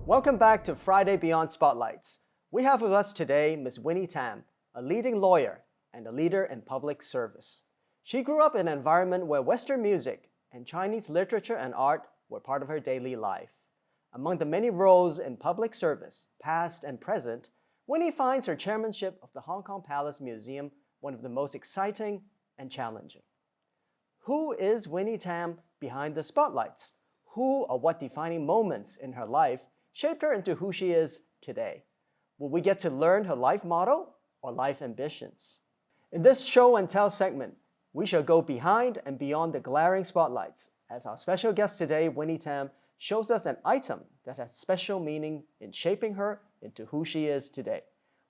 Welcome back to Friday Beyond Spotlights. We have with us today Ms. Winnie Tam, a leading lawyer and a leader in public service. She grew up in an environment where Western music and Chinese literature and art were part of her daily life. Among the many roles in public service, past and present, Winnie finds her chairmanship of the Hong Kong Palace Museum one of the most exciting and challenging. Who is Winnie Tam behind the spotlights? Who or what defining moments in her life shaped her into who she is today? Will we get to learn her life motto or life ambitions? In this show and tell segment, we shall go behind and beyond the glaring spotlights as our special guest today, Winnie Tam, shows us an item that has special meaning in shaping her into who she is today,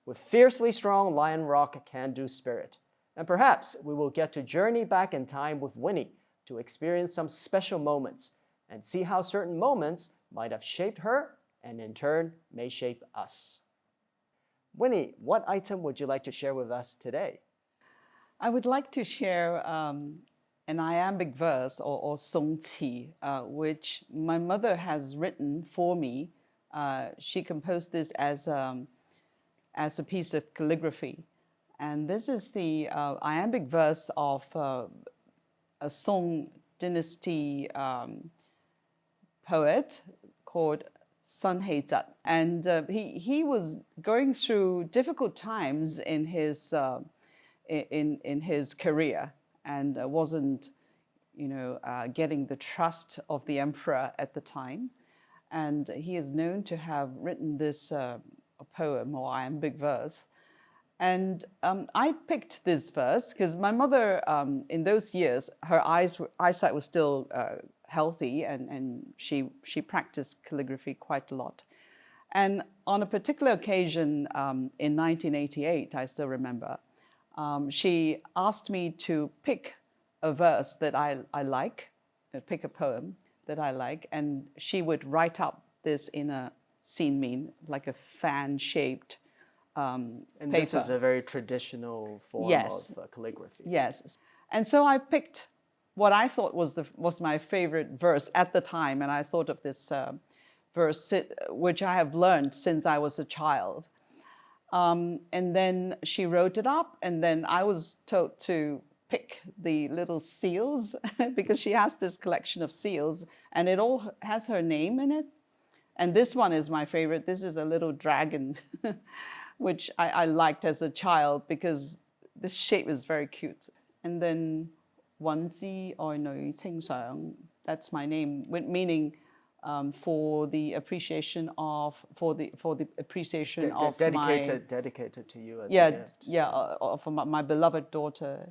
with fiercely strong lion rock can-do spirit. And perhaps we will get to journey back in time with Winnie to experience some special moments and see how certain moments might have shaped her and in turn may shape us. Winnie, what item would you like to share with us today? I would like to share an iambic verse or song qi, which my mother has written for me. She composed this as a piece of calligraphy. And this is the iambic verse of a Song dynasty poet called Sun Heizat. And he was going through difficult times in his career and wasn't, getting the trust of the emperor at the time. And he is known to have written this a poem or iambic verse. And I picked this verse because my mother, in those years, her eyesight was still healthy, and she practiced calligraphy quite a lot. And on a particular occasion in 1988, I still remember, she asked me to pick a verse that I like, pick a poem that I like, and she would write up this in a scene mean, like a fan-shaped And paper. this is a very traditional form of calligraphy. Yes. And so I picked what I thought was my favorite verse at the time, and I thought of this verse, which I have learned since I was a child. And then she wrote it up, and then I was told to pick the little seals because she has this collection of seals, and it all has her name in it. And this one is my favorite. This is a little dragon, which I liked as a child because this shape is very cute. And then 允之愛女清賞, that's my name, meaning for the appreciation of dedicated to you as a gift. For my beloved daughter,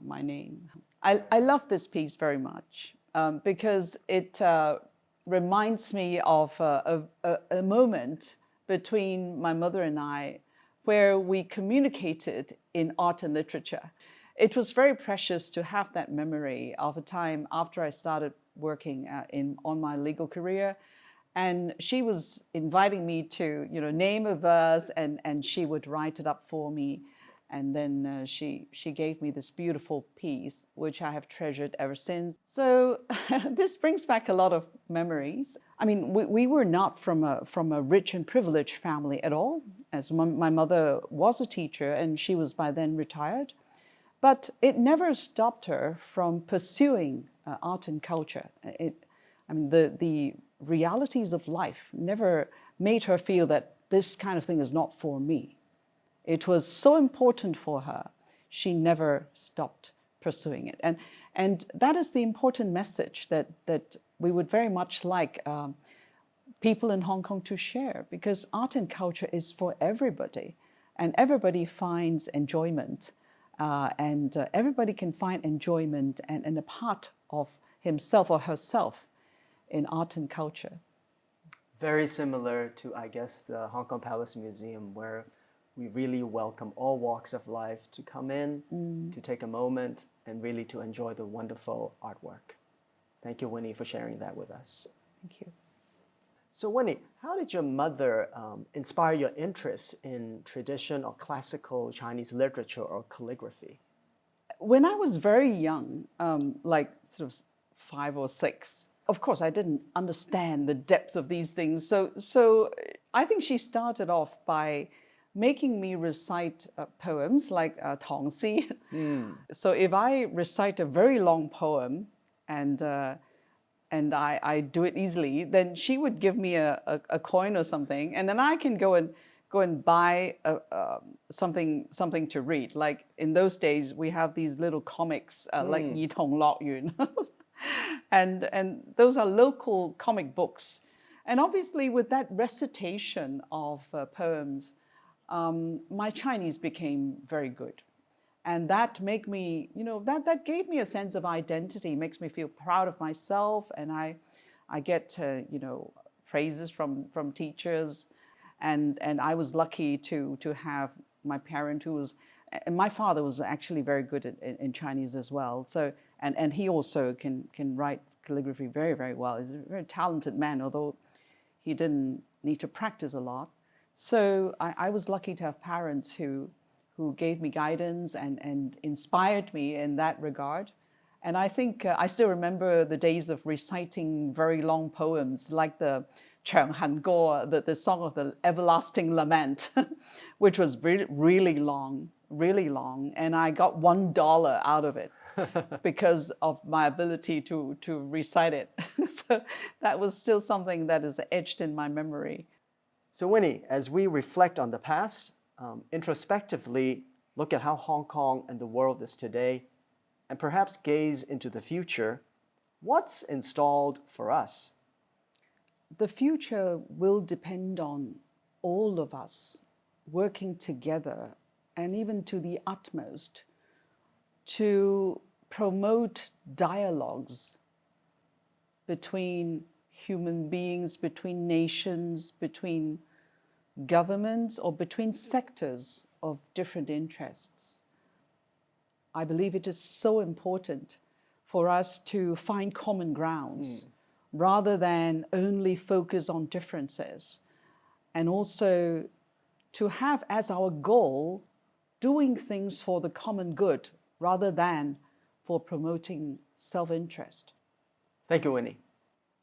my name. I love this piece very much because it reminds me of a moment between my mother and I where we communicated in art and literature. It was very precious to have that memory of a time after I started working on my legal career, and she was inviting me to name a verse, and she would write it up for me, and then she gave me this beautiful piece which I have treasured ever since. So this brings back a lot of memories. I mean, we were not from a rich and privileged family at all, as my mother was a teacher and she was by then retired. But it never stopped her from pursuing art and culture. The realities of life never made her feel that this kind of thing is not for me. It was so important for her, she never stopped pursuing it. And that is the important message that we would very much like people in Hong Kong to share, because art and culture is for everybody, and everybody finds enjoyment. Everybody can find enjoyment and a part of himself or herself in art and culture. Very similar to, I guess, the Hong Kong Palace Museum, where we really welcome all walks of life to come in, to take a moment, and really to enjoy the wonderful artwork. Thank you, Winnie, for sharing that with us. Thank you. So Winnie, how did your mother inspire your interest in tradition or classical Chinese literature or calligraphy? When I was very young, like sort of 5 or 6, of course, I didn't understand the depth of these things. So I think she started off by making me recite poems like Tongxi. So if I recite a very long poem and I do it easily, then she would give me a coin or something, and then I can go and buy something to read. Like in those days, we have these little comics like Yi Tong Lok Yun, and those are local comic books. And obviously, with that recitation of poems, my Chinese became very good. And that made me, that gave me a sense of identity, makes me feel proud of myself. And I get, praises from teachers. And I was lucky to have my parent and my father was actually very good in Chinese as well. So, and he also can write calligraphy very, very well. He's a very talented man, although he didn't need to practice a lot. So I was lucky to have parents who gave me guidance and inspired me in that regard. And I think I still remember the days of reciting very long poems like the the song of the Everlasting Lament, which was really long. And I got $1 out of it because of my ability to recite it. So that was still something that is etched in my memory. So Winnie, as we reflect on the past, introspectively look at how Hong Kong and the world is today, and perhaps gaze into the future, what's installed for us? The future will depend on all of us working together and even to the utmost to promote dialogues between human beings, between nations, between governments, or between sectors of different interests. I believe it is so important for us to find common grounds rather than only focus on differences, and also to have as our goal doing things for the common good rather than for promoting self-interest. Thank you, Winnie.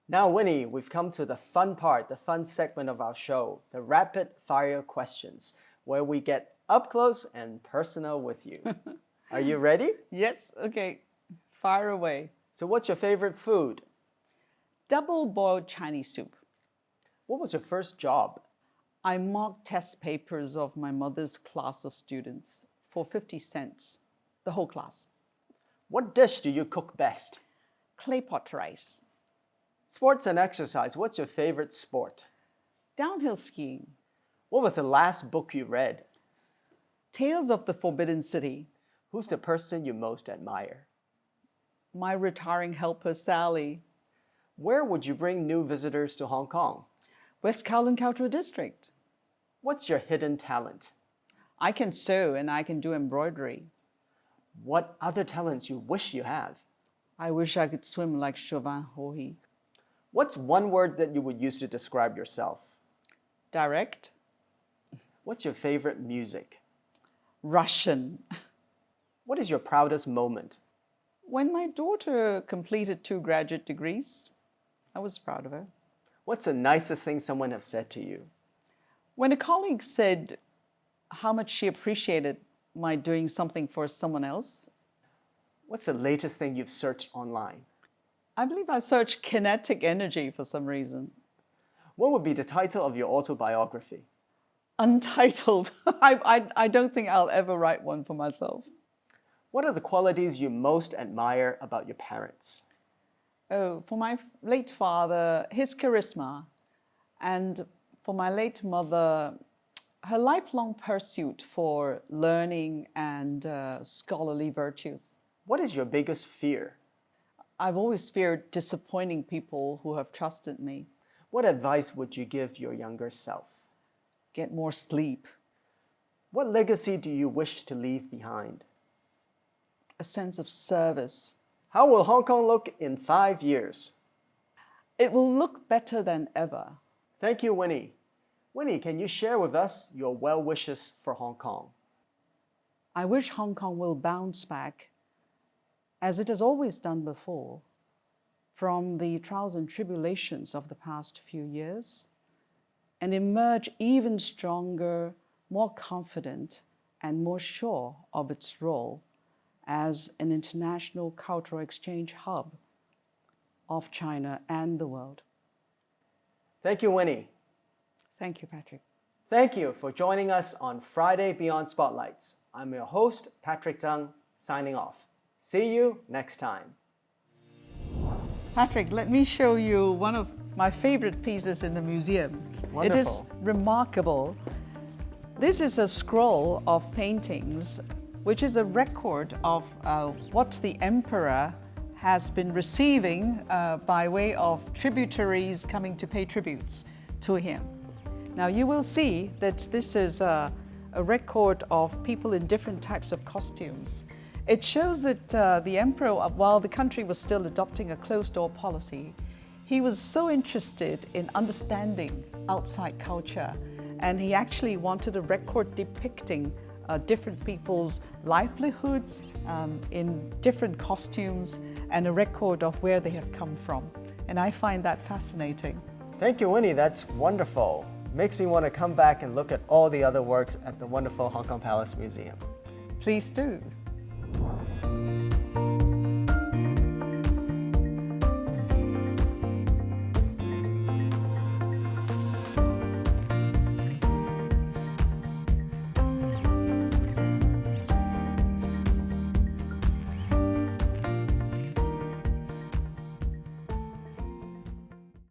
Now, Winnie, we've come to the fun part, the fun segment of our show, the rapid fire questions, where we get up close and personal with you. Are you ready? Yes, okay, fire away. So what's your favorite food? Double-boiled Chinese soup. What was your first job? I mocked test papers of my mother's class of students for 50 cents, the whole class. What dish do you cook best? Clay pot rice. Sports and exercise, what's your favorite sport? Downhill skiing. What was the last book you read? Tales of the Forbidden City. Who's the person you most admire? My retiring helper, Sally. Where would you bring new visitors to Hong Kong? West Kowloon Cultural District. What's your hidden talent? I can sew and I can do embroidery. What other talents you wish you have? I wish I could swim like Chauvin Hohi. What's one word that you would use to describe yourself? Direct. What's your favorite music? Russian. What is your proudest moment? When my daughter completed 2 graduate degrees, I was proud of her. What's the nicest thing someone has said to you? When a colleague said how much she appreciated my doing something for someone else. What's the latest thing you've searched online? I believe I searched kinetic energy for some reason. What would be the title of your autobiography? Untitled. I don't think I'll ever write one for myself. What are the qualities you most admire about your parents? Oh, for my late father, his charisma. And for my late mother, her lifelong pursuit for learning and scholarly virtues. What is your biggest fear? I've always feared disappointing people who have trusted me. What advice would you give your younger self? Get more sleep. What legacy do you wish to leave behind? A sense of service. How will Hong Kong look in 5 years? It will look better than ever. Thank you, Winnie. Winnie, can you share with us your well wishes for Hong Kong? I wish Hong Kong will bounce back, as it has always done before, from the trials and tribulations of the past few years and emerge even stronger, more confident, and more sure of its role as an international cultural exchange hub of China and the world. Thank you, Winnie. Thank you, Patrick. Thank you for joining us on Friday Beyond Spotlights. I'm your host, Patrick Tsang, signing off. See you next time. Patrick, let me show you one of my favorite pieces in the museum. Wonderful. It is remarkable. This is a scroll of paintings, which is a record of what the emperor has been receiving by way of tributaries coming to pay tributes to him. Now you will see that this is a record of people in different types of costumes. It shows that the emperor, while the country was still adopting a closed-door policy, he was so interested in understanding outside culture, and he actually wanted a record depicting different people's livelihoods in different costumes and a record of where they have come from. And I find that fascinating. Thank you, Winnie. That's wonderful. Makes me want to come back and look at all the other works at the wonderful Hong Kong Palace Museum. Please do.